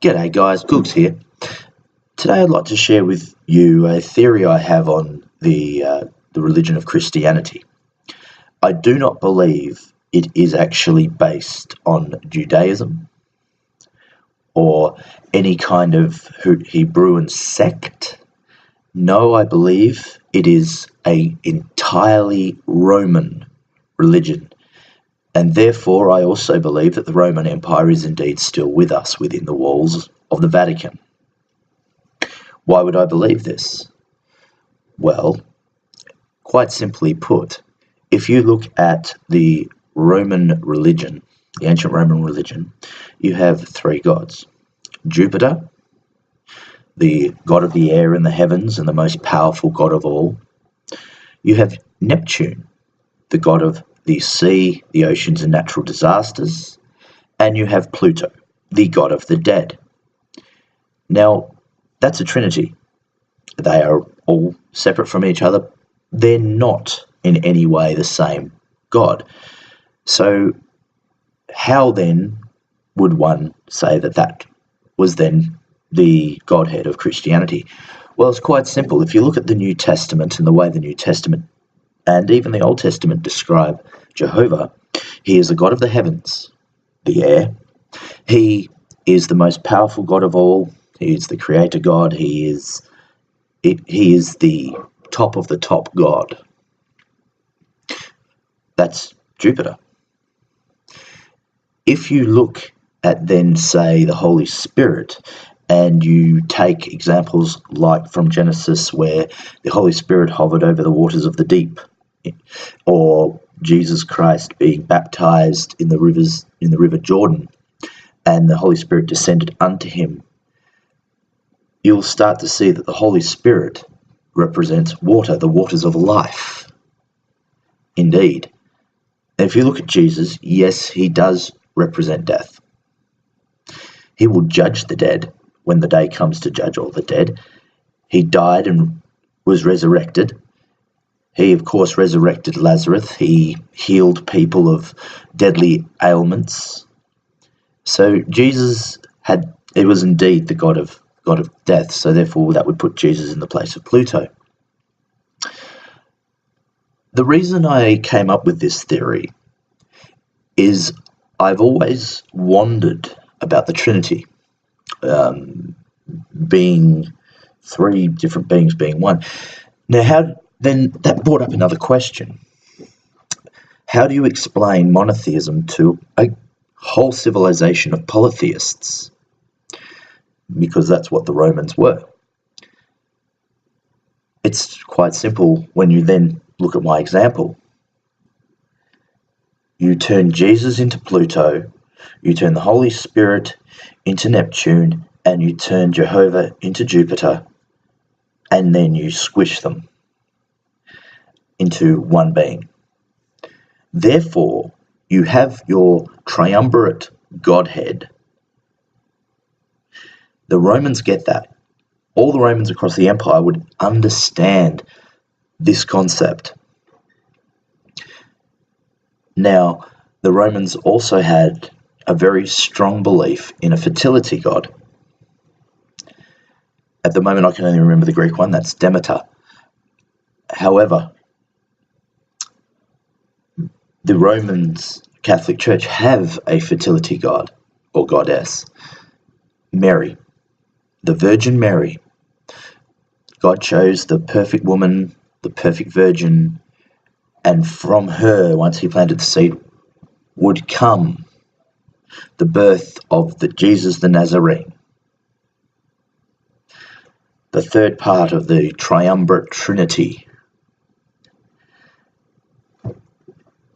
G'day guys, Googs here. Today I'd like to share with you a theory I have on the religion of Christianity. I do not believe it is actually based on Judaism or any kind of Hebrewan sect. No, I believe it is an entirely Roman religion. And therefore, I also believe that the Roman Empire is indeed still with us within the walls of the Vatican. Why would I believe this? Well, quite simply put, if you look at the Roman religion, the ancient Roman religion, you have three gods. Jupiter, the god of the air and the heavens and the most powerful god of all. You have Neptune, the god of the sea, the oceans and natural disasters, and you have Pluto, the god of the dead. Now, that's a trinity. They are all separate from each other. They're not in any way the same god. So how then would one say that that was then the Godhead of Christianity? Well, it's quite simple. If you look at the New Testament and the way the New Testament and even the Old Testament describe Jehovah, he is the God of the heavens, the air. He is the most powerful God of all. He is the creator God. He is the top of the top God. That's Jupiter. If you look at then, say, the Holy Spirit, and you take examples like from Genesis where the Holy Spirit hovered over the waters of the deep, or Jesus Christ being baptized in the river Jordan, and the Holy Spirit descended unto him, you'll start to see that the Holy Spirit represents water, the waters of life. Indeed. And if you look at Jesus, yes, he does represent death. He will judge the dead when the day comes to judge all the dead. He died and was resurrected. He, of course, resurrected Lazarus. He healed people of deadly ailments. So Jesus was indeed the God of death. So therefore, that would put Jesus in the place of Pluto. The reason I came up with this theory is I've always wondered about the Trinity, being three different beings being one. Now, then that brought up another question. How do you explain monotheism to a whole civilization of polytheists? Because that's what the Romans were. It's quite simple when you then look at my example. You turn Jesus into Pluto, you turn the Holy Spirit into Neptune, and you turn Jehovah into Jupiter, and then you squish them into one being. Therefore, you have your triumvirate Godhead. The Romans get that. All the Romans across the empire would understand this concept. Now, the Romans also had a very strong belief in a fertility god. At the moment, I can only remember the Greek one, that's Demeter. However, the Romans Catholic Church have a fertility god or goddess, Mary, the Virgin Mary. God chose the perfect woman, the perfect virgin, and from her, once he planted the seed, would come the birth of Jesus the Nazarene, the third part of the triumvirate Trinity.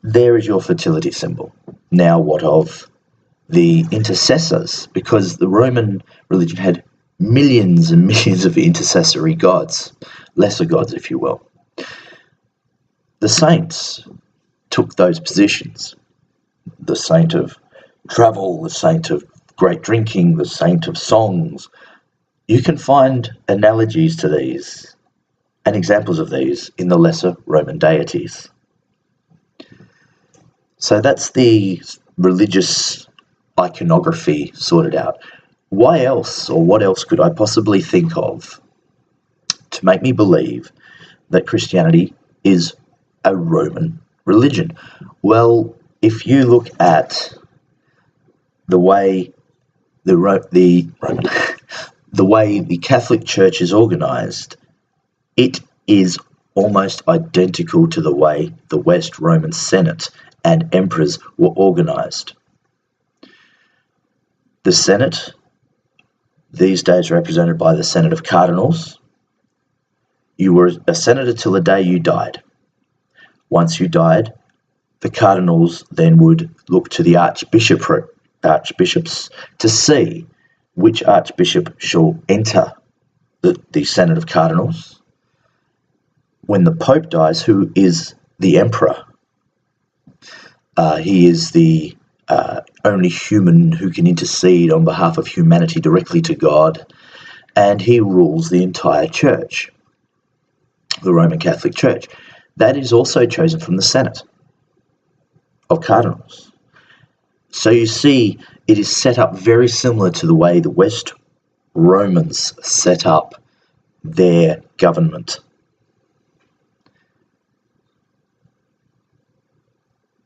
There is your fertility symbol. Now what of the intercessors? Because the Roman religion had millions and millions of intercessory gods, lesser gods, if you will. The saints took those positions. The saint of travel, the saint of great drinking, the saint of songs. You can find analogies to these and examples of these in the lesser Roman deities. So that's the religious iconography sorted out. why else, or what else could I possibly think of to make me believe that Christianity is a Roman religion? Well, if you look at the way the Roman, the way the Catholic Church is organised, it is almost identical to the way the West Roman Senate and emperors were organised. The Senate, these days represented by the Senate of Cardinals, you were a senator till the day you died. Once you died, the cardinals then would look to the archbishops to see which archbishop shall enter the Senate of Cardinals. When the Pope dies, who is the emperor, he is the only human who can intercede on behalf of humanity directly to God, and he rules the entire church, the Roman Catholic Church. That is also chosen from the Senate of Cardinals. So you see, it is set up very similar to the way the West Romans set up their government.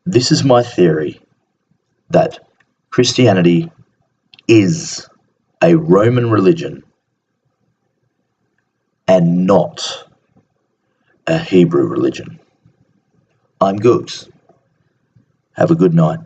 This is my theory, that Christianity is a Roman religion and not a Hebrew religion. I'm Googs. Have a good night.